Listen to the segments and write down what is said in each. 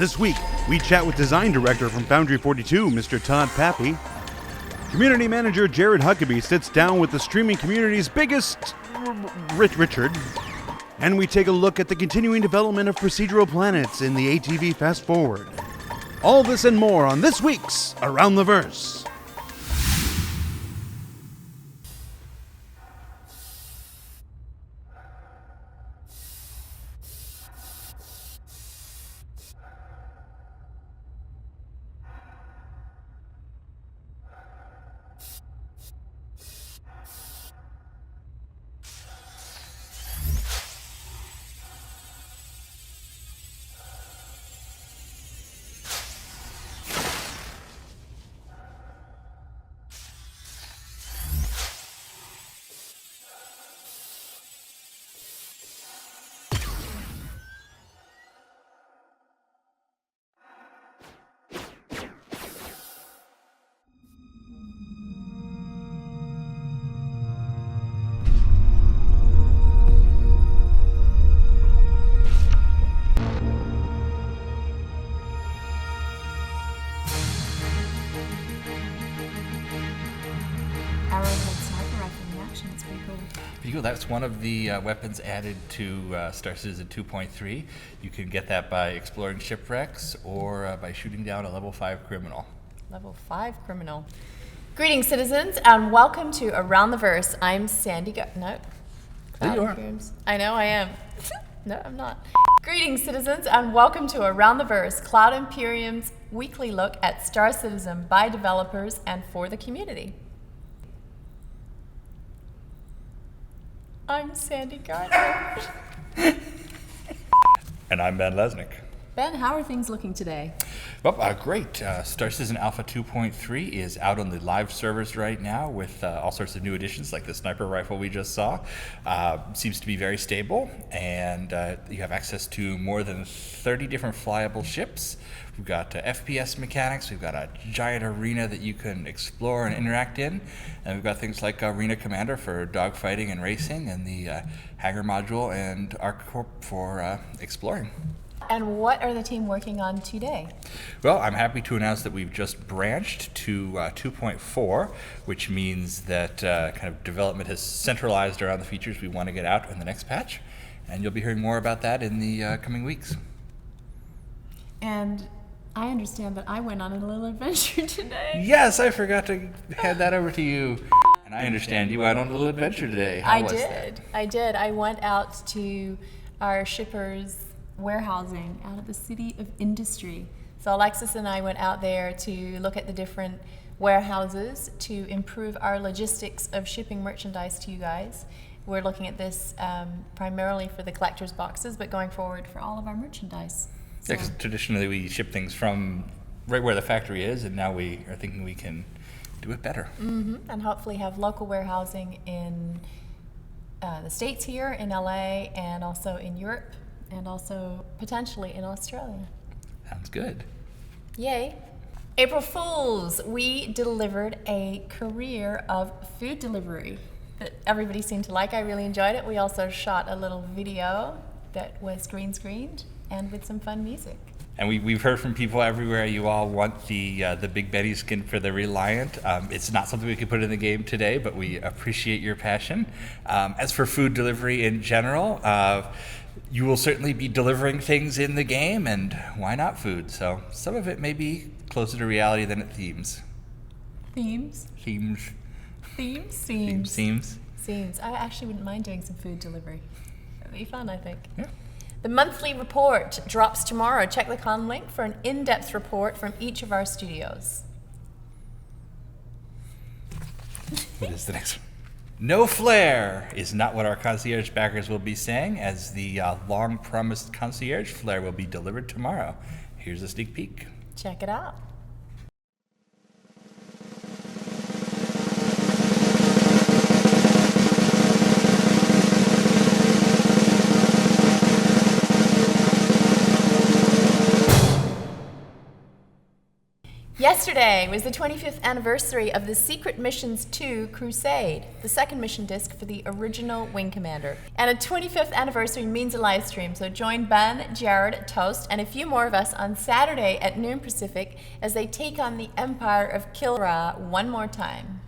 This week, we chat with Design Director from Foundry 42, Mr. Todd Papy. Community Manager Jared Huckabee sits down with the streaming community's biggest, Richard. And we take a look at the continuing development of procedural planets in the ATV Fast Forward. All this and more on this week's Around the Verse. That's one of the weapons added to Star Citizen 2.3. You can get that by exploring shipwrecks or by shooting down a level 5 criminal. Level 5 criminal. Greetings, citizens, and welcome to Around the Verse. I'm Sandy No. There you are. I know I am. No, I'm not. Greetings, citizens, and welcome to Around the Verse, Cloud Imperium's weekly look at Star Citizen by developers and for the community. I'm Sandy Gardner. And I'm Ben Lesnick. Ben, how are things looking today? Well, great. Star Citizen Alpha 2.3 is out on the live servers right now with all sorts of new additions like the sniper rifle we just saw. Seems to be very stable, and you have access to more than 30 different flyable ships. We've got FPS mechanics, we've got a giant arena that you can explore and interact in, and we've got things like Arena Commander for dogfighting and racing, and the Hangar Module and ArcCorp for exploring. And what are the team working on today? Well, I'm happy to announce that we've just branched to 2.4, which means that kind of development has centralized around the features we want to get out in the next patch, and you'll be hearing more about that in the coming weeks. And I understand that I went on a little adventure today. Yes, I forgot to hand that over to you. And I understand you went on a little adventure today. How was that? I did. I went out to our shippers' warehousing out at the City of Industry. So Alexis and I went out there to look at the different warehouses to improve our logistics of shipping merchandise to you guys. We're looking at this primarily for the collector's boxes, but going forward for all of our merchandise. Yeah, because traditionally we ship things from right where the factory is, and now we are thinking we can do it better. Mm-hmm. And hopefully have local warehousing in the States here, in LA, and also in Europe, and also potentially in Australia. Sounds good. Yay. April Fools, we delivered a career of food delivery that everybody seemed to like. I really enjoyed it. We also shot a little video that was green screened and with some fun music. And we've heard from people everywhere. You all want the Big Betty skin for the Reliant. It's not something we could put in the game today, but we appreciate your passion. As for food delivery in general, you will certainly be delivering things in the game, and why not food? So some of it may be closer to reality than it seems. Themes? Themes. Themes? Seems. Seems. Seems. I actually wouldn't mind doing some food delivery. That'd be fun, I think. Yeah. The monthly report drops tomorrow. Check the con link for an in-depth report from each of our studios. What is the next one? No flare is not what our concierge backers will be saying, as the long-promised concierge flare will be delivered tomorrow. Here's a sneak peek. Check it out. Yesterday was the 25th anniversary of the Secret Missions 2 Crusade, the second mission disc for the original Wing Commander. And a 25th anniversary means a live stream, so join Ben, Jared, Toast, and a few more of us on Saturday at noon Pacific as they take on the Empire of Kilra one more time.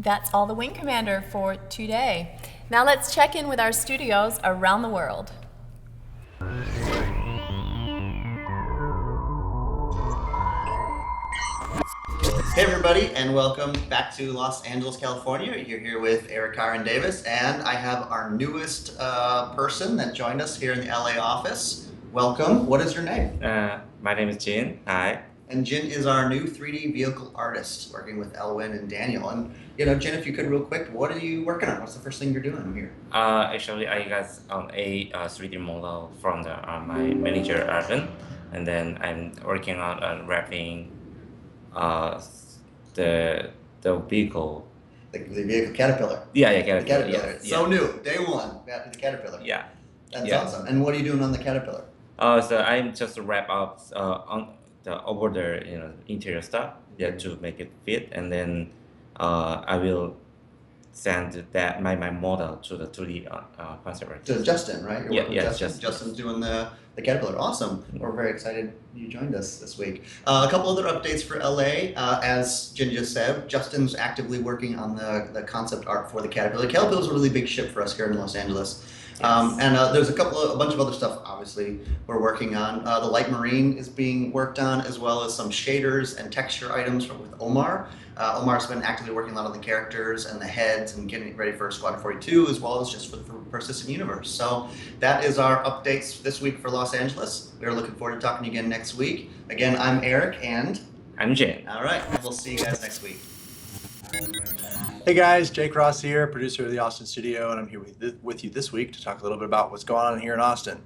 That's all the Wing Commander for today. Now let's check in with our studios around the world. Hey everybody, and welcome back to Los Angeles, California. You're here with Eric Carr Davis, and I have our newest person that joined us here in the LA office. Welcome. What is your name? My name is Jin. Hi. And Jin is our new 3D vehicle artist, working with Elwin and Daniel. And Jin, if you could real quick, what are you working on? What's the first thing you're doing here? Actually, I got a 3D model from my manager, Arvin, and then I'm working on wrapping the vehicle. The vehicle Caterpillar. Yeah, The Caterpillar. Yeah, So new, day one, back to the Caterpillar. Yeah. That's awesome. And what are you doing on the Caterpillar? So I'm just wrap up on the over the interior stuff, to make it fit, and then I will send that my model to the 2D concept artist. To Justin, right? You're working with Justin. Justin. Justin's doing the Caterpillar. Awesome. We're very excited you joined us this week. A couple other updates for LA. As Jin just said, Justin's actively working on the concept art for the Caterpillar. The Caterpillar is a really big ship for us here in Los Angeles. And there's a bunch of other stuff, obviously, we're working on. The light marine is being worked on, as well as some shaders and texture items with Omar. Omar's been actively working a lot on the characters and the heads and getting it ready for Squadron 42, as well as just for the Persistent Universe. So that is our updates this week for Los Angeles. We're looking forward to talking to you again next week. Again, I'm Eric, and I'm Jin. all right, we'll see you guys next week. Hey guys, Jake Ross here, producer of the Austin Studio, and I'm here with you this week to talk a little bit about what's going on here in Austin.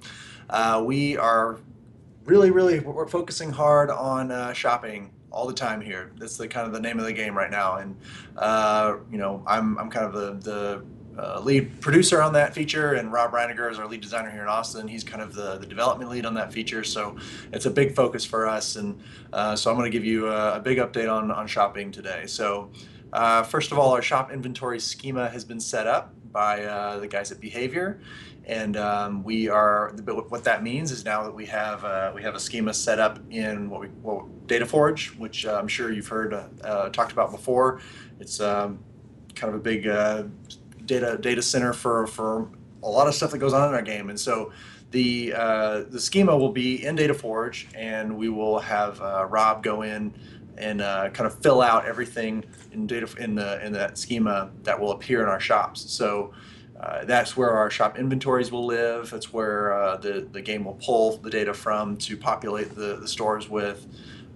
We are we're focusing hard on shopping all the time here. That's the kind of the name of the game right now, and I'm kind of the lead producer on that feature, and Rob Reiniger is our lead designer here in Austin. He's kind of the development lead on that feature, so it's a big focus for us, and so I'm going to give you a big update on shopping today. So. First of all, our shop inventory schema has been set up by the guys at Behavior, and what that means is now that we have a schema set up in DataForge, which I'm sure you've heard talked about before. It's kind of a big data center for a lot of stuff that goes on in our game, and so the schema will be in DataForge, and we will have Rob go in and kind of fill out everything in that schema that will appear in our shops. So that's where our shop inventories will live. That's where the game will pull the data from to populate the stores with.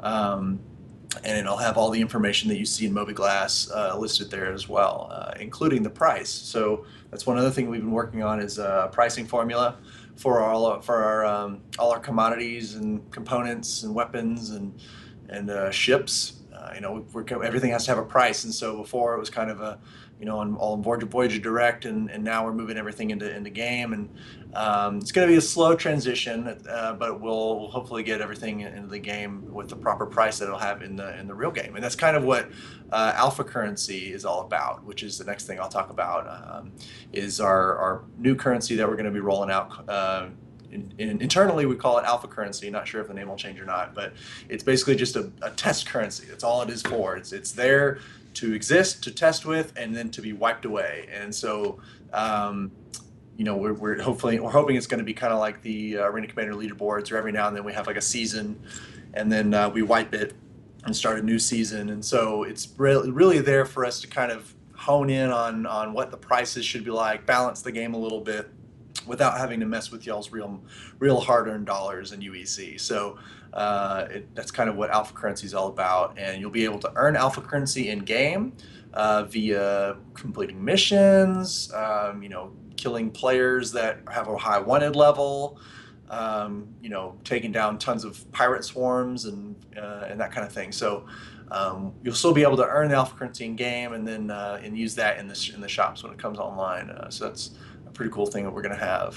And it'll have all the information that you see in Mobiglass listed there as well, including the price. So that's one other thing we've been working on is a pricing formula for all our commodities and components and weapons and ships. Everything has to have a price, and so before it was kind of on Voyager Direct, and now we're moving everything into game, and it's going to be a slow transition, but we'll hopefully get everything into the game with the proper price that it'll have in the real game, and that's kind of what alpha currency is all about, which is the next thing I'll talk about, is our new currency that we're going to be rolling out. Internally, we call it alpha currency. Not sure if the name will change or not, but it's basically just a test currency. That's all it is for. It's there to exist, to test with, and then to be wiped away. And so, we're hoping it's going to be kind of like the Arena Commander leaderboards, where every now and then we have like a season, and then we wipe it and start a new season. And so it's really there for us to kind of hone in on what the prices should be like, balance the game a little bit, without having to mess with y'all's real hard-earned dollars and UEC. So that's kind of what alpha currency is all about, and you'll be able to earn alpha currency in game via completing missions, killing players that have a high wanted level, taking down tons of pirate swarms and that kind of thing. So you'll still be able to earn the alpha currency in game and then and use that in the shops when it comes online. So that's a pretty cool thing that we're going to have.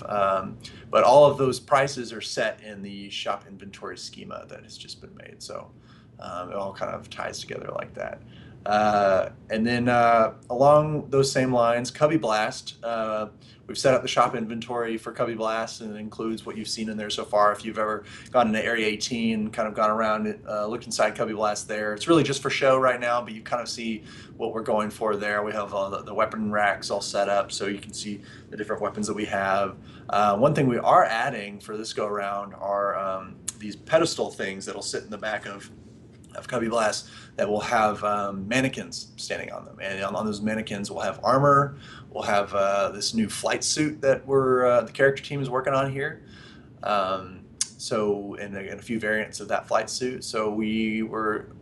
But all of those prices are set in the shop inventory schema that has just been made. So it all kind of ties together like that. And then along those same lines, Cubby Blast. We've set up the shop inventory for Cubby Blast, and it includes what you've seen in there so far. If you've ever gone into Area 18, kind of gone around it, looked inside Cubby Blast there. It's really just for show right now, but you kind of see what we're going for there. We have the weapon racks all set up, so you can see the different weapons that we have. One thing we are adding for this go around are these pedestal things that'll sit in the back of Cubby Blast that will have mannequins standing on them, and on those mannequins we'll have armor. We'll have this new flight suit that the character team is working on here. So and a few variants of that flight suit. So we were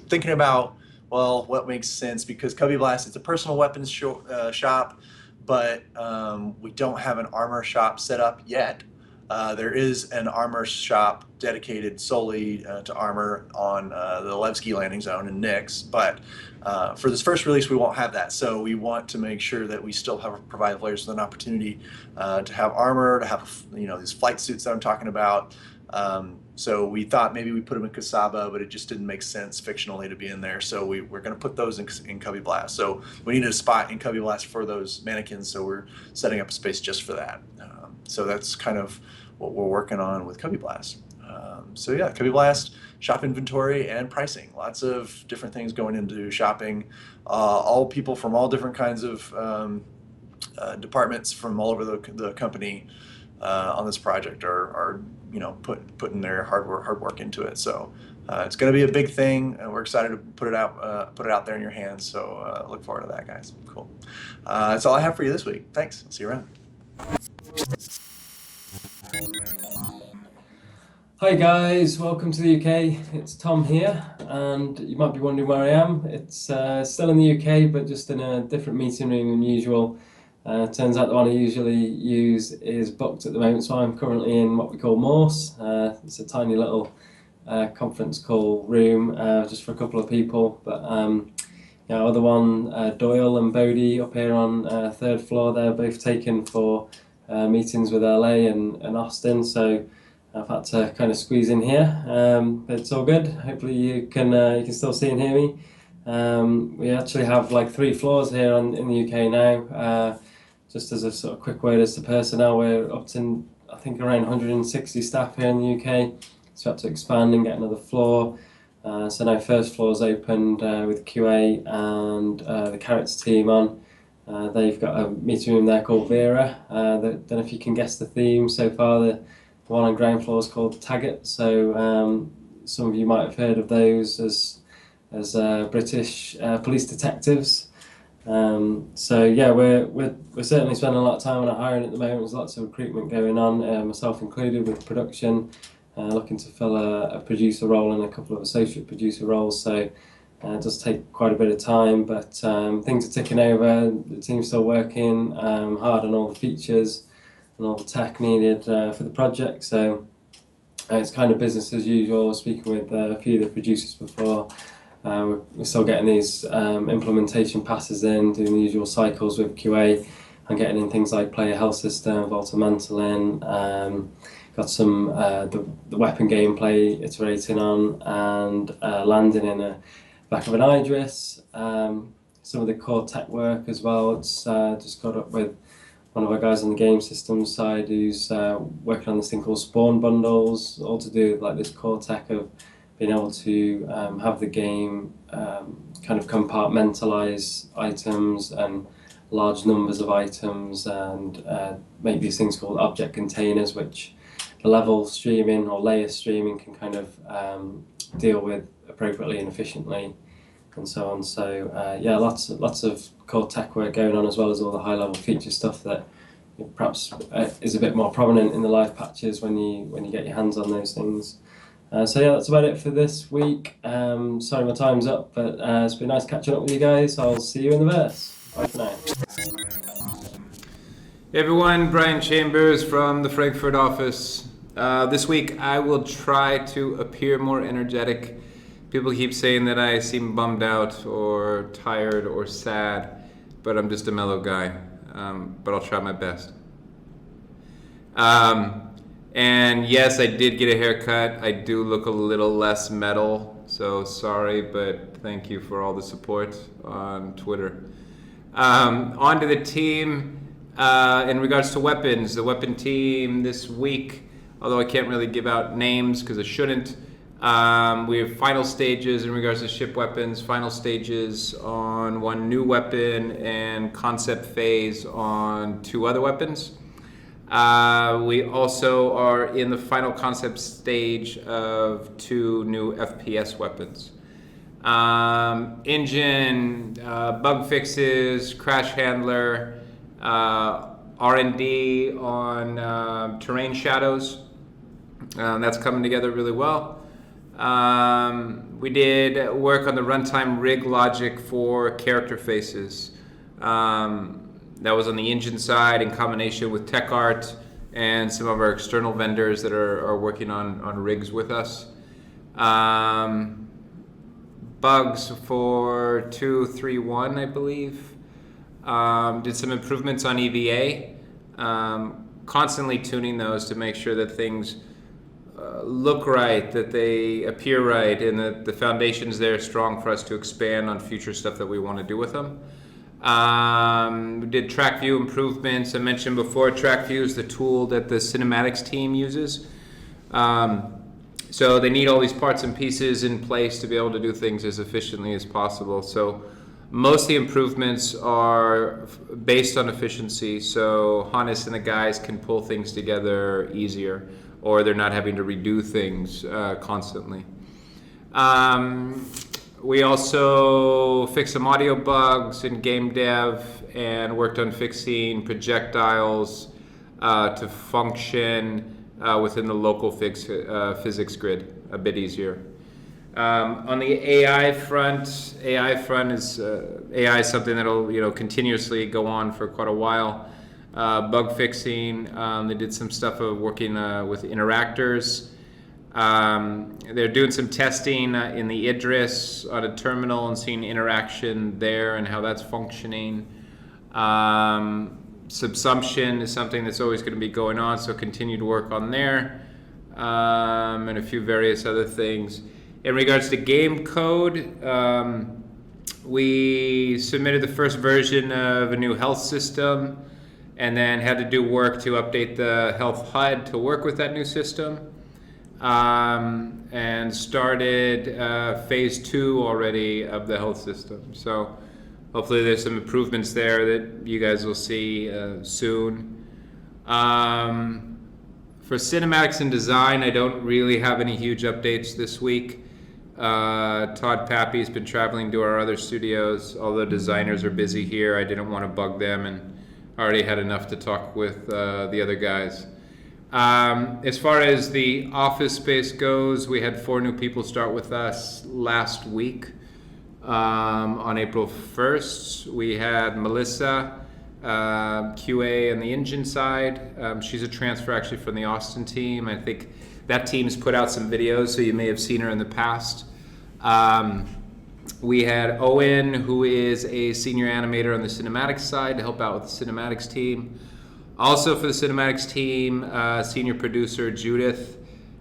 thinking about, well, what makes sense, because Cubby Blast, it's a personal weapons shop, but we don't have an armor shop set up yet. There is an armor shop dedicated solely to armor on the Levski landing zone in Nix, but for this first release we won't have that. So we want to make sure that we still provide players with an opportunity to have armor, to have these flight suits that I'm talking about. So we thought maybe we put them in Kasaba, but it just didn't make sense fictionally to be in there. So we're going to put those in Cubby Blast. So we needed a spot in Cubby Blast for those mannequins, so we're setting up a space just for that. So that's kind of what we're working on with Cubby Blast. So yeah, Cubby Blast, shop inventory and pricing. Lots of different things going into shopping. All people from all different kinds of departments from all over the company on this project are putting their hard work into it. So it's going to be a big thing, and we're excited to put it out there in your hands. So look forward to that, guys. Cool. That's all I have for you this week. Thanks. I'll see you around. Hi guys, welcome to the UK. It's Tom here, and you might be wondering where I am. It's still in the UK, but just in a different meeting room than usual. Turns out the one I usually use is booked at the moment, so I'm currently in what we call Morse. It's a tiny little conference call room, just for a couple of people. But other one, Doyle and Bodie up here on third floor, they're both taken for meetings with LA and Austin. So I've had to kind of squeeze in here, but it's all good. Hopefully you can still see and hear me. We actually have like 3 floors here in the UK now. Just as a sort of quick word as to personnel, we're up to I think around 160 staff here in the UK. So we had to expand and get another floor. So now first floor's opened with QA and the Carrots team on. They've got a meeting room there called Vera. Don't know if you can guess the theme so far. The one on ground floor is called Taggart. So some of you might have heard of those as British police detectives. So yeah, we're certainly spending a lot of time on our hiring at the moment. There's lots of recruitment going on, myself included, with production, looking to fill a producer role and a couple of associate producer roles. So it does take quite a bit of time, but things are ticking over. The team's still working hard on all the features and all the tech needed for the project. So it's kind of business as usual. Speaking with a few of the producers before, we're still getting these implementation passes in, doing the usual cycles with QA, and getting in things like player health system, Voltamental in, got some the weapon gameplay iterating on, and landing in the back of an Idris. Some of the core tech work as well. It's just got up with one of our guys on the game systems side who's working on this thing called spawn bundles, all to do with like this core tech of being able to have the game kind of compartmentalize items and large numbers of items, and make these things called object containers, which the level streaming or layer streaming can kind of deal with appropriately and efficiently, and so on. So yeah, lots of core tech work going on, as well as all the high level feature stuff that perhaps is a bit more prominent in the live patches when you get your hands on those things. So yeah, that's about it for this week. Sorry my time's up, but it's been nice catching up with you guys. I'll see you in the verse. Bye for now. Hey everyone, Brian Chambers from the Frankfurt office. This week I will try to appear more energetic. People keep saying that I seem bummed out or tired or sad, but I'm just a mellow guy. But I'll try my best. And yes, I did get a haircut. I do look a little less metal, so sorry, but thank you for all the support on Twitter. On to the team. In regards to weapons, the weapon team this week, although I can't really give out names because I shouldn't, we have final stages in regards to ship weapons, final stages on one new weapon, and concept phase on 2 other weapons. We also are in the final concept stage of 2 new FPS weapons. Engine, bug fixes, crash handler, R&D on terrain shadows. That's coming together really well. We did work on the runtime rig logic for character faces. That was on the engine side in combination with TechArt and some of our external vendors that are working on rigs with us. Bugs for 2.3.1, I believe. Did some improvements on EVA. Constantly tuning those to make sure that things look right, that they appear right, and that the foundation's there strong for us to expand on future stuff that we want to do with them. We did track view improvements. I mentioned before, track view is the tool that the cinematics team uses. So they need all these parts and pieces in place to be able to do things as efficiently as possible. So most of the improvements are based on efficiency, so Hannes and the guys can pull things together easier, or they're not having to redo things constantly. We also fixed some audio bugs in game dev and worked on fixing projectiles to function within the local physics grid a bit easier. On the AI front is AI is something that'll continuously go on for quite a while. Bug fixing. They did some stuff of working with interactors. They're doing some testing in the Idris on a terminal and seeing interaction there and how that's functioning. Subsumption is something that's always going to be going on, so continue to work on there, and a few various other things. In regards to game code, we submitted the first version of a new health system and then had to do work to update the health HUD to work with that new system. And started phase 2 already of the health system. So hopefully there's some improvements there that you guys will see soon. For cinematics and design, I don't really have any huge updates this week. Todd Papy has been traveling to our other studios. Although designers are busy here, I didn't want to bug them and already had enough to talk with the other guys. As far as the office space goes, we had 4 new people start with us last week. On April 1st, we had Melissa, QA on the engine side. She's a transfer actually from the Austin team. I think that team's put out some videos, so you may have seen her in the past. We had Owen, who is a senior animator on the cinematics side to help out with the cinematics team. Also for the cinematics team, senior producer Judith.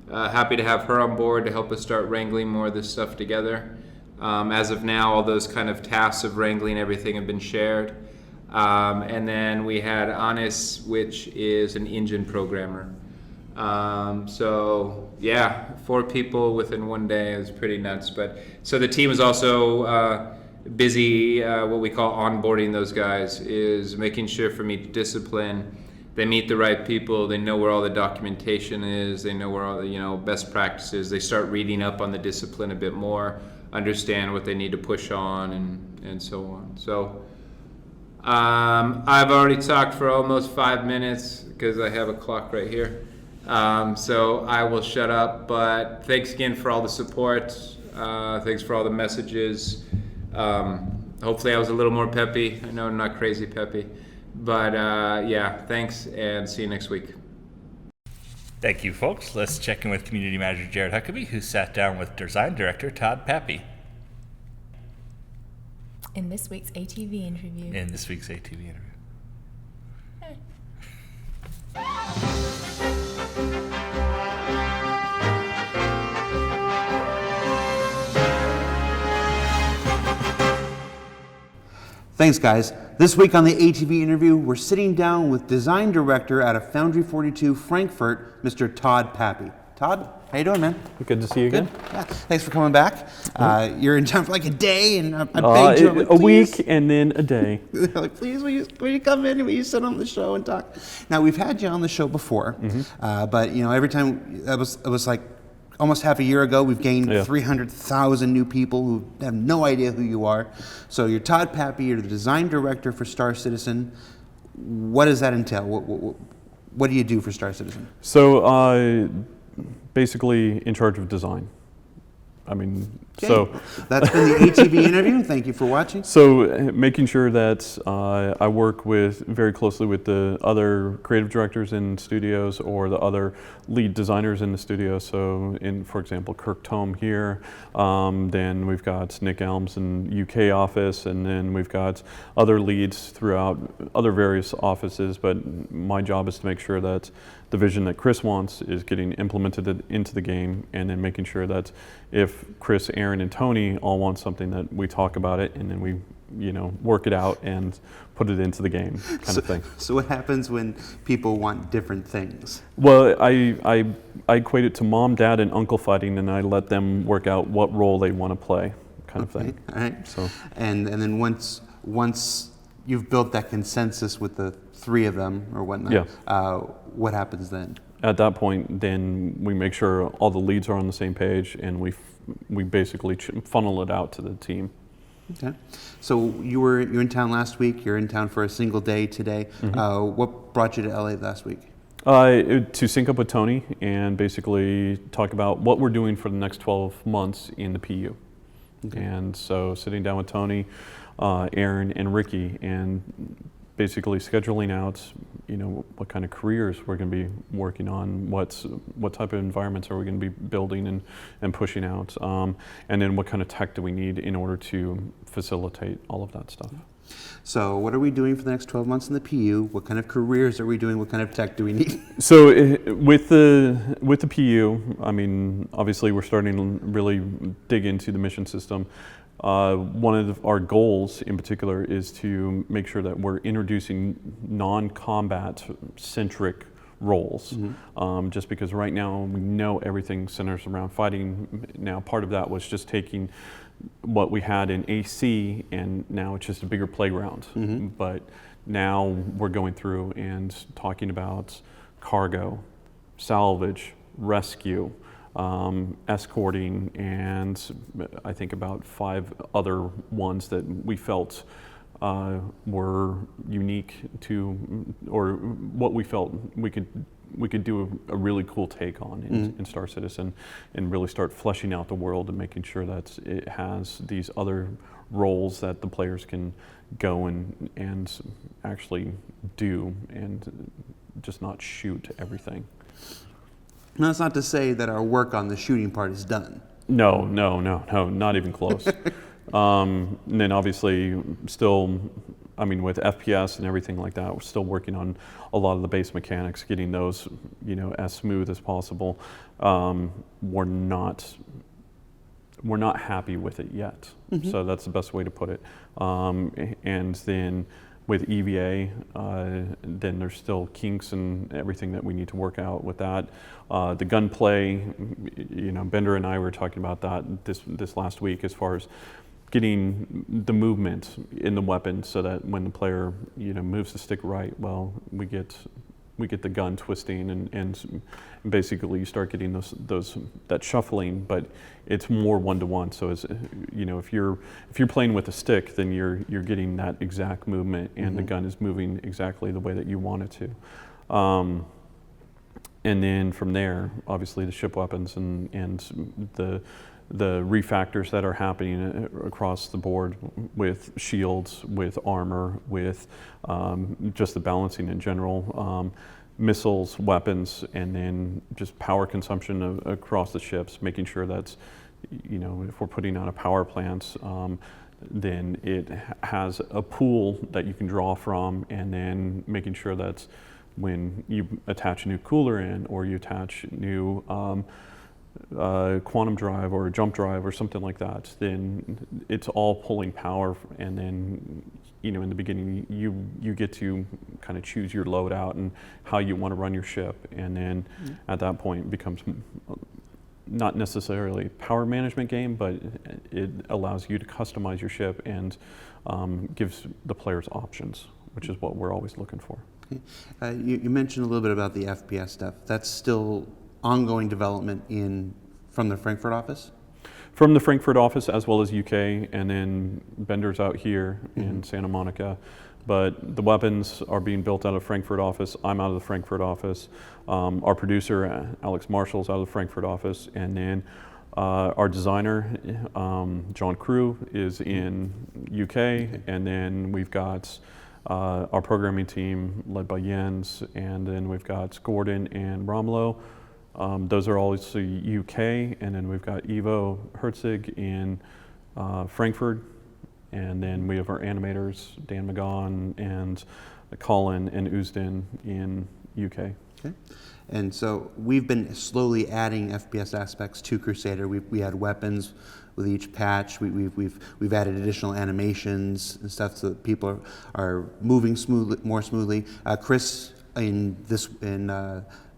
Happy to have her on board to help us start wrangling more of this stuff together. As of now, all those kind of tasks of wrangling everything have been shared. And then we had Anis, which is an engine programmer. So yeah, 4 people within one day is pretty nuts. But so the team is also busy, what we call onboarding those guys, is making sure from each discipline they meet the right people, they know where all the documentation is, they know where all the best practices, they start reading up on the discipline a bit more, understand what they need to push on, and so on. So I've already talked for almost 5 minutes because I have a clock right here. So I will shut up, but thanks again for all the support. Thanks for all the messages. Hopefully I was a little more peppy. I know I'm not crazy peppy, but yeah, thanks and see you next week. Thank you, folks. Let's check in with Community Manager Jared Huckabee, who sat down with Design Director Todd Papy. In this week's ATV interview. Thanks, guys. This week on the ATV interview, we're sitting down with Design Director out of Foundry 42 Frankfurt, Mr. Todd Papy. Todd, how you doing, man? Good to see you again. Yeah. Thanks for coming back. You're in town for like a day, and I begged you. I'm like, a please. week and then a day. Like, please, will you come in? Will you sit on the show and talk? Now, we've had you on the show before, but every time it was like almost half a year ago. We've gained 300,000 new people who have no idea who you are. So you're Todd Papy. You're the design director for Star Citizen. What does that entail? What do you do for Star Citizen? So basically in charge of design. So that's been the ATV interview. Thank you for watching. So making sure that I work very closely with the other creative directors in studios or the other lead designers in the studio. So for example, Kirk Tome here, then we've got Nick Elms in UK office, and then we've got other leads throughout other various offices. But my job is to make sure that the vision that Chris wants is getting implemented into the game, and then making sure that if Chris, Aaron, and Tony all want something, that we talk about it, and then we work it out and put it into the game kind of thing. So what happens when people want different things? Well, I equate it to mom, dad, and uncle fighting, and I let them work out what role they want to play kind of thing. All right. So and then once you've built that consensus with the three of them or whatnot, what happens then? At that point, then we make sure all the leads are on the same page, and we basically funnel it out to the team. Okay. So you're in town last week. You're in town for a single day today. What brought you to LA last week? To sync up with Tony and basically talk about what we're doing for the next 12 months in the PU. Okay. And so sitting down with Tony, Aaron, and Ricky, and basically scheduling out, what kind of careers we're going to be working on, what type of environments are we going to be building and pushing out, and then what kind of tech do we need in order to facilitate all of that stuff. So what are we doing for the next 12 months in the PU? What kind of careers are we doing? What kind of tech do we need? So with the PU, obviously we're starting to really dig into the mission system. One of our goals in particular is to make sure that we're introducing non-combat centric roles. Just because right now we know everything centers around fighting. Now part of that was just taking what we had in AC, and now it's just a bigger playground. But now we're going through and talking about cargo, salvage, rescue, escorting, and I think about 5 other ones that we felt were unique to, or what we felt we could do a really cool take on in Star Citizen, and really start fleshing out the world and making sure that it has these other roles that the players can go and actually do, and just not shoot everything. Now, that's not to say that our work on the shooting part is done. No, not even close. And then obviously still, with FPS and everything like that, we're still working on a lot of the base mechanics, getting those, as smooth as possible. We're not happy with it yet. So that's the best way to put it. And then with EVA, then there's still kinks and everything that we need to work out with that. The gunplay, Bender and I were talking about that this last week, as far as getting the movement in the weapon, so that when the player moves the stick right, well, we get the gun twisting, and basically you start getting that shuffling, but it's more one-to-one. So as if you're playing with a stick, then you're getting that exact movement, and the gun is moving exactly the way that you want it to. And then from there, obviously the ship weapons and the refactors that are happening across the board, with shields, with armor, with just the balancing in general. missiles, weapons, and then just power consumption across the ships, making sure that's, if we're putting on a power plant, then it has a pool that you can draw from, and then making sure that's when you attach a new cooler in, or you attach new quantum drive or jump drive or something like that, then it's all pulling power, and then in the beginning you get to kind of choose your loadout and how you want to run your ship, and then at that point it becomes not necessarily a power management game, but it allows you to customize your ship and gives the players options, which is what we're always looking for. Okay. You mentioned a little bit about the FPS stuff. That's still ongoing development from the Frankfurt office? From the Frankfurt office, as well as UK, and then vendors out here in Santa Monica. But the weapons are being built out of the Frankfurt office. I'm out of the Frankfurt office. Our producer, Alex Marshall's out of the Frankfurt office. And then our designer, John Crew, is in UK. And then we've got our programming team led by Jens. And then we've got Squadron and Romulo. Those are all UK. And then we've got Ivo Herzig in Frankfurt. And then we have our animators, Dan McGaughan and Colin and Usdin in UK. Okay. And so we've been slowly adding FPS aspects to Crusader. We had weapons with each patch. We've added additional animations and stuff so that people are moving more smoothly. Chris in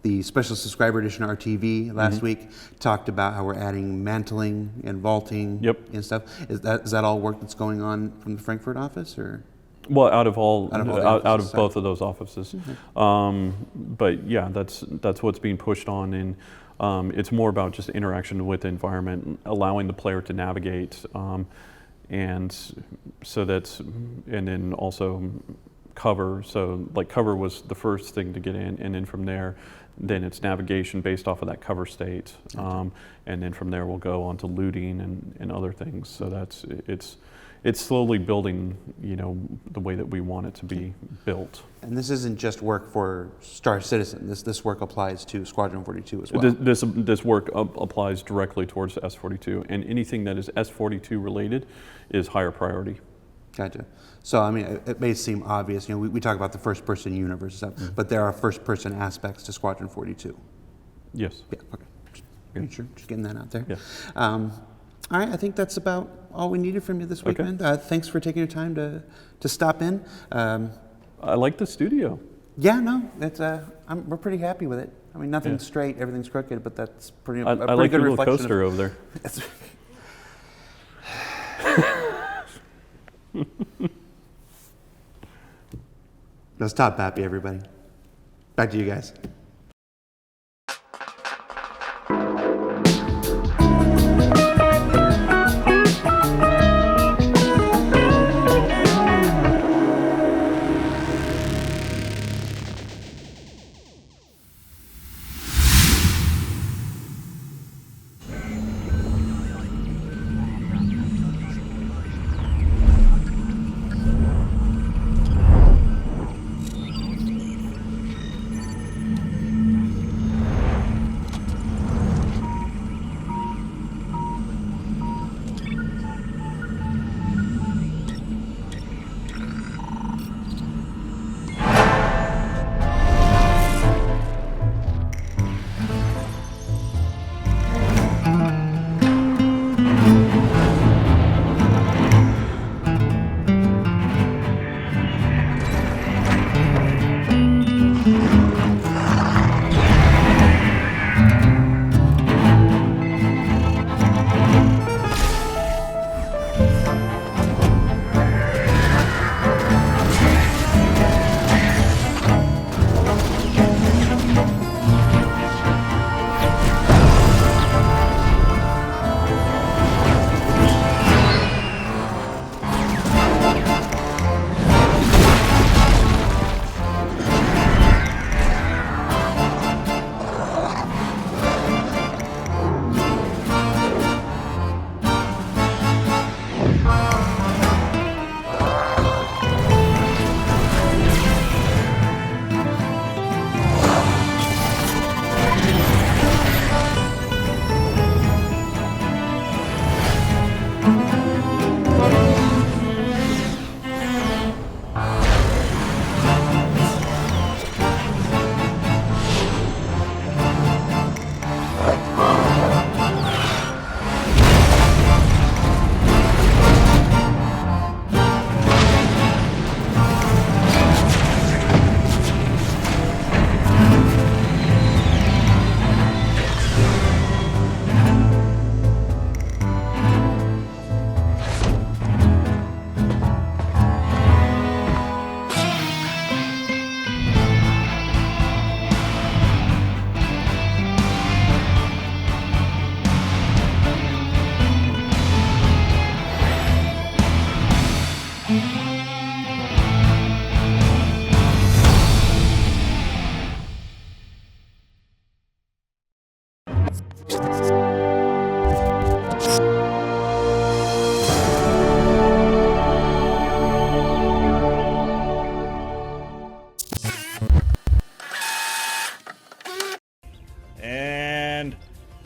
the special subscriber edition RTV last week talked about how we're adding mantling and vaulting and stuff. Is that all work that's going on from the Frankfurt office, or? Well, out of both of those offices. But yeah, that's what's being pushed on, and it's more about just interaction with the environment, allowing the player to navigate, and then also cover. So like cover was the first thing to get in, and then from there, then it's navigation based off of that cover state, and then from there we'll go on to looting and other things. So it's slowly building, the way that we want it to be built. And this isn't just work for Star Citizen. This work applies to Squadron 42 as well. This work applies directly towards S42, and anything that is S42 related is higher priority. Gotcha. So, I mean, it may seem obvious, we talk about the first-person universe and stuff, but there are first-person aspects to Squadron 42. Yes. Yeah, okay. Sure, just getting that out there. Yeah. All right, I think that's about all we needed from you this week, man. Thanks for taking your time to stop in. I like the studio. Yeah, no, it's we're pretty happy with it. I mean, nothing's straight, everything's crooked, but that's pretty. I like your little coaster over there. That's Todd Papy, everybody. Back to you guys. And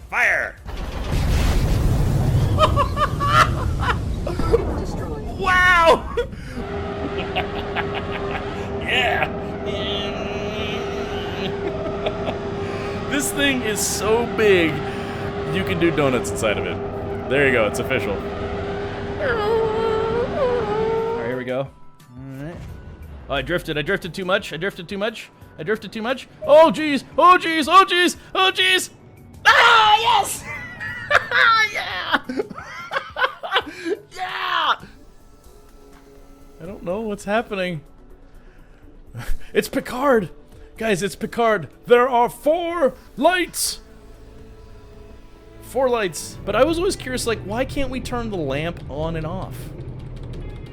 fire! Wow! Yeah! This thing is so big, you can do donuts inside of it. There you go, it's official. Alright, here we go. Alright. Oh, I drifted too much. Oh, jeez! Oh, jeez! Ah, yes! Yeah! Yeah! I don't know what's happening. It's Picard! Guys, it's Picard. There are 4 lights! 4 lights. But I was always curious, like, why can't we turn the lamp on and off?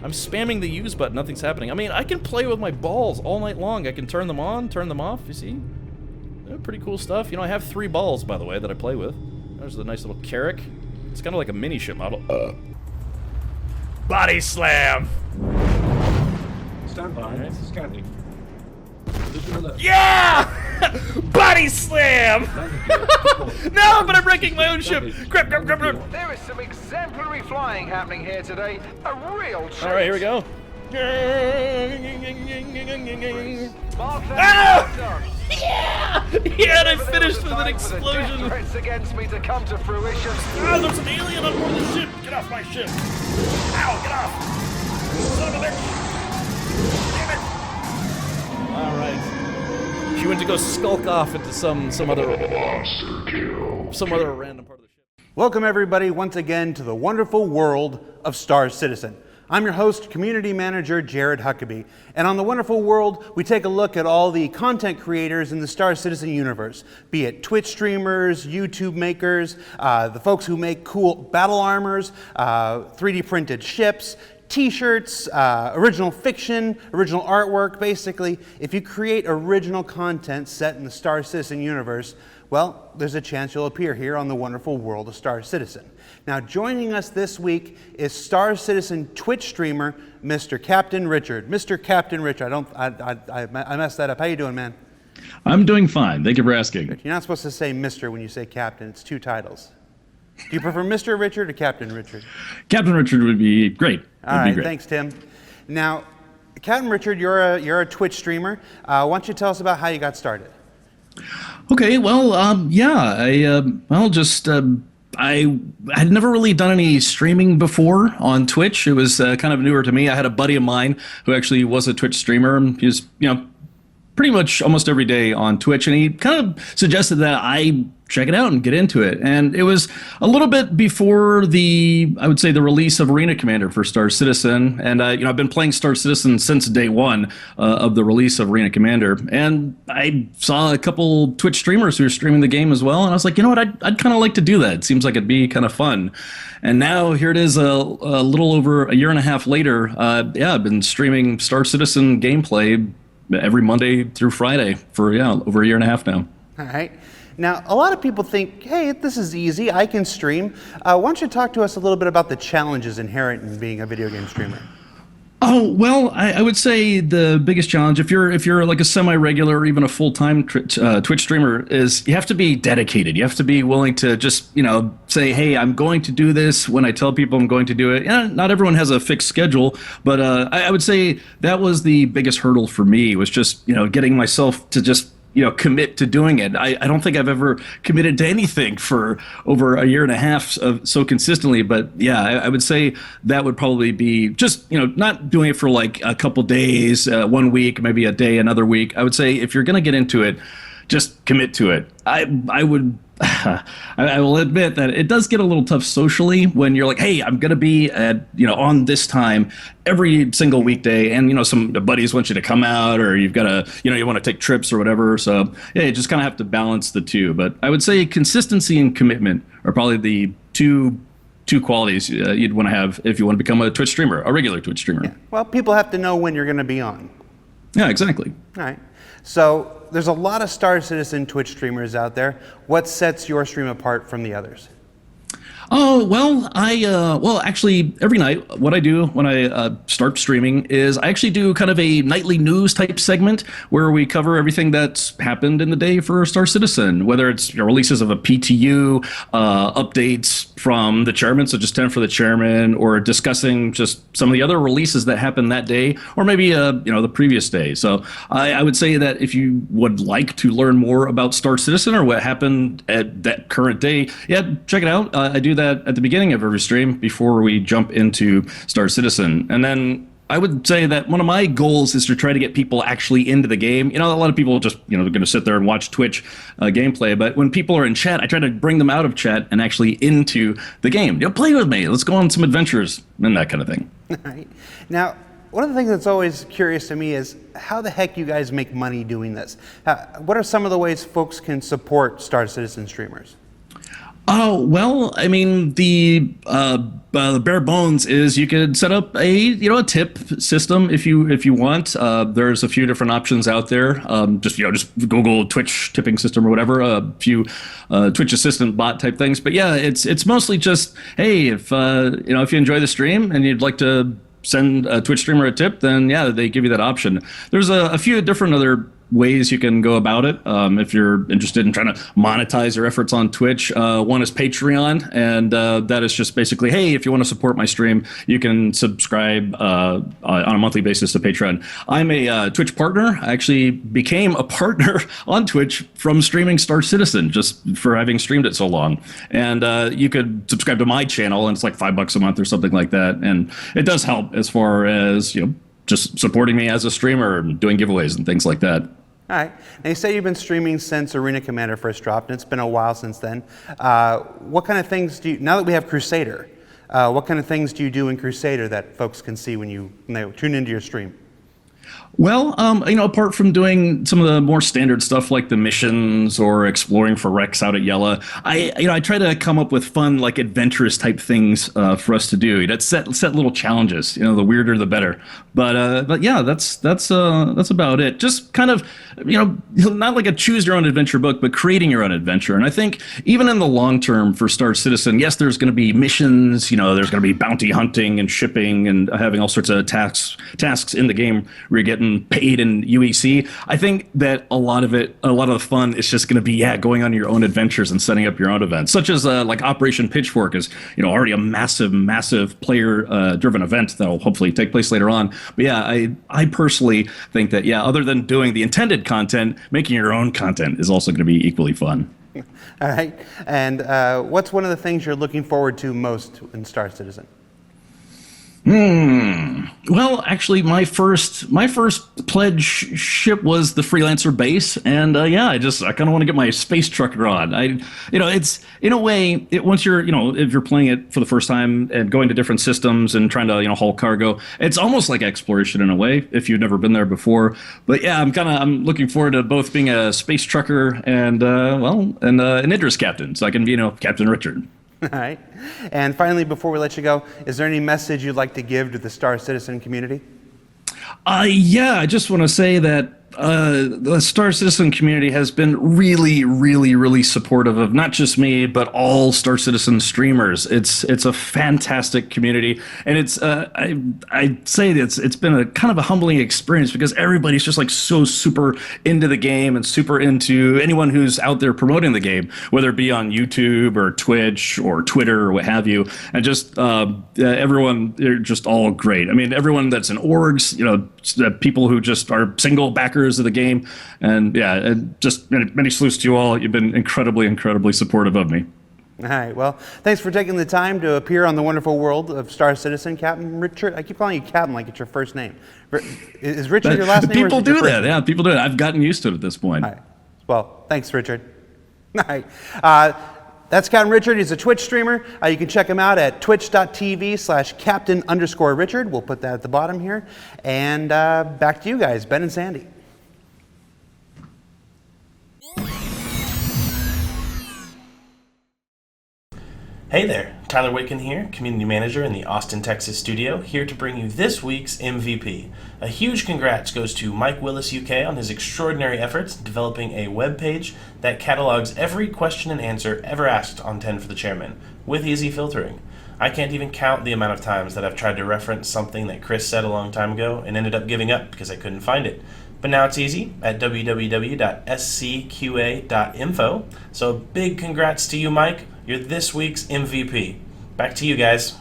I'm spamming the use button, nothing's happening. I mean, I can play with my balls all night long. I can turn them on, turn them off, you see? They're pretty cool stuff. You know, I have 3 balls, by the way, that I play with. There's a nice little Carrack. It's kind of like a mini ship model. Body slam! Stand by. Alright. Scanning. Yeah! Body slam! No, but I'm wrecking my own ship. Grab. There is some exemplary flying happening here today. A real treat. All right, here we go. Ah! Yeah! Yeah, and I finished with an explosion. Threats against me to come to fruition. Ah, there's an alien on board the ship. Get off my ship. Ow, get off. Son of a bitch. Damn it. All right. She went to go skulk off into some other random part of the ship. Welcome everybody once again to the wonderful world of Star Citizen. I'm your host, Community Manager Jared Huckabee, and on the wonderful world, we take a look at all the content creators in the Star Citizen universe, be it Twitch streamers, YouTube makers, the folks who make cool battle armors, 3D printed ships, t-shirts, original fiction, original artwork. Basically, if you create original content set in the Star Citizen universe, well, there's a chance you'll appear here on the wonderful world of Star Citizen. Now, joining us this week is Star Citizen Twitch streamer, Mr. Captain Richard. Mr. Captain Richard, I messed that up. How you doing, man? I'm doing fine. Thank you for asking. Good. You're not supposed to say Mr. when you say Captain. It's 2 titles. Do you prefer Mr. Richard or Captain Richard? Captain Richard would be great. All right, thanks, Tim. Now, Captain Richard, you're a Twitch streamer. Why don't you tell us about how you got started? Okay, well, I had never really done any streaming before on Twitch. It was kind of newer to me. I had a buddy of mine who actually was a Twitch streamer. He was, pretty much almost every day on Twitch, and he kind of suggested that I check it out and get into it. And it was a little bit before the release of Arena Commander for Star Citizen. And I've been playing Star Citizen since day one of the release of Arena Commander. And I saw a couple Twitch streamers who were streaming the game as well, and I was like, you know what, I'd kind of like to do that. It seems like it'd be kind of fun. And now here it is, a little over a year and a half later. I've been streaming Star Citizen gameplay every Monday through Friday for over a year and a half now. All right. Now, a lot of people think, hey, this is easy, I can stream. Why don't you talk to us a little bit about the challenges inherent in being a video game streamer? Oh, well, I would say the biggest challenge, if you're like a semi-regular or even a full-time Twitch streamer, is you have to be dedicated. You have to be willing to just, say, hey, I'm going to do this when I tell people I'm going to do it. Not everyone has a fixed schedule, but I would say that was the biggest hurdle for me, was just, getting myself to just commit to doing it. I don't think I've ever committed to anything for over a year and a half so consistently. But yeah, I would say that would probably be just, not doing it for like a couple days, 1 week, maybe a day, another week. I would say if you're going to get into it, just commit to it. I will admit that it does get a little tough socially when you're like, hey, I'm going to be at, on this time every single weekday, and, some buddies want you to come out, or you've got to, you want to take trips or whatever. So yeah, you just kind of have to balance the two. But I would say consistency and commitment are probably the two qualities you'd want to have if you want to become a Twitch streamer, a regular Twitch streamer. Yeah. Well, people have to know when you're going to be on. Yeah, exactly. All right. So there's a lot of Star Citizen Twitch streamers out there. What sets your stream apart from the others? Oh, well, actually, every night, what I do when I start streaming is I actually do kind of a nightly news type segment where we cover everything that's happened in the day for Star Citizen, whether it's releases of a PTU, updates from the chairman, so just 10 for the chairman, or discussing just some of the other releases that happened that day, or maybe, the previous day. So I would say that if you would like to learn more about Star Citizen or what happened at that current day, yeah, check it out. I do that at the beginning of every stream before we jump into Star Citizen. And then I would say that one of my goals is to try to get people actually into the game. A lot of people just, they're going to sit there and watch Twitch gameplay. But when people are in chat, I try to bring them out of chat and actually into the game. Play with me. Let's go on some adventures and that kind of thing. All right. Now, one of the things that's always curious to me is how the heck you guys make money doing this? What are some of the ways folks can support Star Citizen streamers? Oh, well, I mean, the bare bones is you could set up a tip system if you want. There's a few different options out there. Just Google Twitch tipping system or whatever. A few Twitch assistant bot type things. But yeah, it's mostly just, hey, if you enjoy the stream and you'd like to send a Twitch streamer a tip, then yeah, they give you that option. There's a few different other ways you can go about it if you're interested in trying to monetize your efforts on Twitch. One is Patreon, and that is just basically, hey, if you want to support my stream, you can subscribe on a monthly basis to Patreon. I'm a Twitch partner. I actually became a partner on Twitch from streaming Star Citizen, just for having streamed it so long. And you could subscribe to my channel, and it's like $5 a month or something like that. And it does help as far as, just supporting me as a streamer and doing giveaways and things like that. All right. Now, you say you've been streaming since Arena Commander first dropped, and it's been a while since then. What kind of things now that we have Crusader, what kind of things do you do in Crusader that folks can see when they tune into your stream? Well, apart from doing some of the more standard stuff like the missions or exploring for wrecks out at Yella, I try to come up with fun, like adventurous type things for us to do. Set little challenges. The weirder the better. But yeah, that's about it. Just kind of, not like a choose your own adventure book, but creating your own adventure. And I think even in the long term for Star Citizen, yes, there's going to be missions. There's going to be bounty hunting and shipping and having all sorts of tasks in the game where you're getting paid in UEC. I think that a lot of the fun is just going to be going on your own adventures and setting up your own events, such as like Operation Pitchfork is already a massive player driven event that'll hopefully take place later on. But yeah, I personally think that other than doing the intended content, making your own content is also going to be equally fun. All right. And what's one of the things you're looking forward to most in Star Citizen? Well, actually, my first pledge ship was the Freelancer base, and I kind of want to get my space trucker on. It's in a way, once you're if you're playing it for the first time and going to different systems and trying to haul cargo, it's almost like exploration in a way if you've never been there before. But yeah, I'm looking forward to both being a space trucker and an Idris captain, so I can be Captain Richard. All right. And finally, before we let you go, is there any message you'd like to give to the Star Citizen community? I just want to say that the Star Citizen community has been really, really, really supportive of not just me, but all Star Citizen streamers. It's a fantastic community, and it's I say that it's been a kind of a humbling experience because everybody's just like so super into the game and super into anyone who's out there promoting the game, whether it be on YouTube or Twitch or Twitter or what have you, and just everyone, they're just all great. I mean, everyone that's in orgs, people who just are single backers of the game, and just many salutes to you all. You've been incredibly supportive of me. All right, well, thanks for taking the time to appear on the wonderful world of Star Citizen, Captain Richard. I keep calling you Captain like it's your first name. Is Richard your last name? People do that. Yeah, people do it. I've gotten used to it at this point. All right. Well, thanks, Richard. All right. That's Captain Richard. He's a Twitch streamer. You can check him out at twitch.tv/Captain_Richard. We'll put that at the bottom here. And back to you guys, Ben and Sandy. Hey there, Tyler Witkin here, Community Manager in the Austin, Texas studio, here to bring you this week's MVP. A huge congrats goes to Mike Willis UK on his extraordinary efforts developing a web page that catalogs every question and answer ever asked on 10 for the Chairman, with easy filtering. I can't even count the amount of times that I've tried to reference something that Chris said a long time ago and ended up giving up because I couldn't find it. But now it's easy at www.scqa.info. So big congrats to you, Mike. You're this week's MVP. Back to you guys.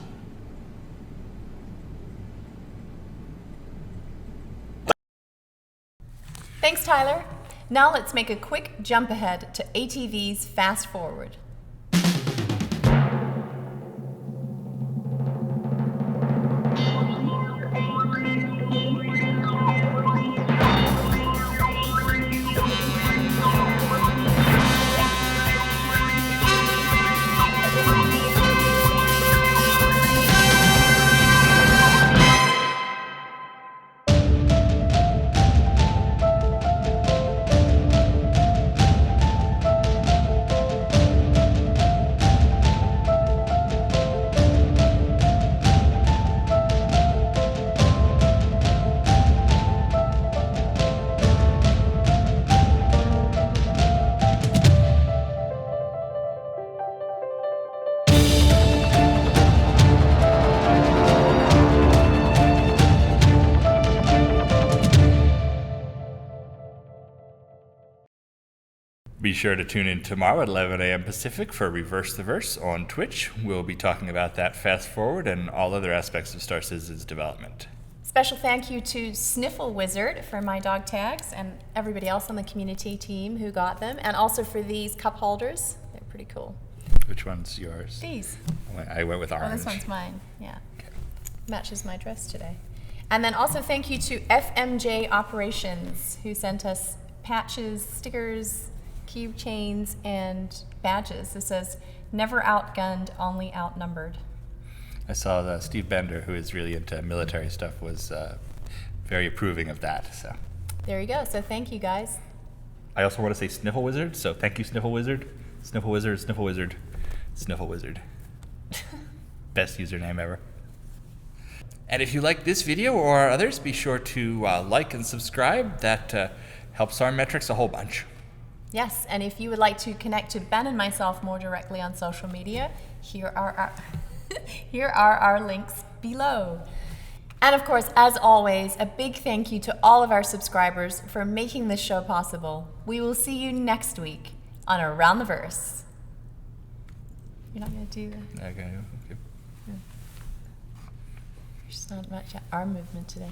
Thanks, Tyler. Now let's make a quick jump ahead to ATV's Fast Forward. Be sure to tune in tomorrow at 11 a.m. Pacific for Reverse the Verse on Twitch. We'll be talking about that fast forward and all other aspects of Star Citizen's development. Special thank you to Sniffle Wizard for my dog tags and everybody else on the community team who got them, and also for these cup holders. They're pretty cool. Which one's yours? These. I went with orange. Oh, this one's mine, yeah. Okay. Matches my dress today. And then also thank you to FMJ Operations, who sent us patches, stickers, keychains, and badges. It says, never outgunned, only outnumbered. I saw that Steve Bender, who is really into military stuff, was very approving of that. So there you go. So thank you, guys. I also want to say Sniffle Wizard, so thank you, Sniffle Wizard. Sniffle Wizard, Sniffle Wizard, Sniffle Wizard. Best username ever. And if you like this video or others, be sure to like and subscribe. That helps our metrics a whole bunch. Yes, and if you would like to connect to Ben and myself more directly on social media, here are our links below. And of course, as always, a big thank you to all of our subscribers for making this show possible. We will see you next week on Around the Verse. You're not going to do that? Okay. There's just not much arm movement today.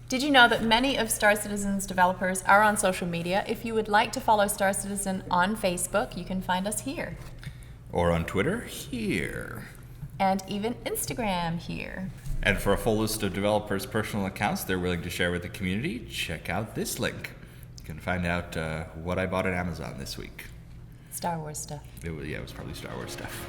Did you know that many of Star Citizen's developers are on social media? If you would like to follow Star Citizen on Facebook, you can find us here. Or on Twitter, here. And even Instagram, here. And for a full list of developers' personal accounts they're willing to share with the community, check out this link. You can find out what I bought at Amazon this week. Star Wars stuff. It was probably Star Wars stuff.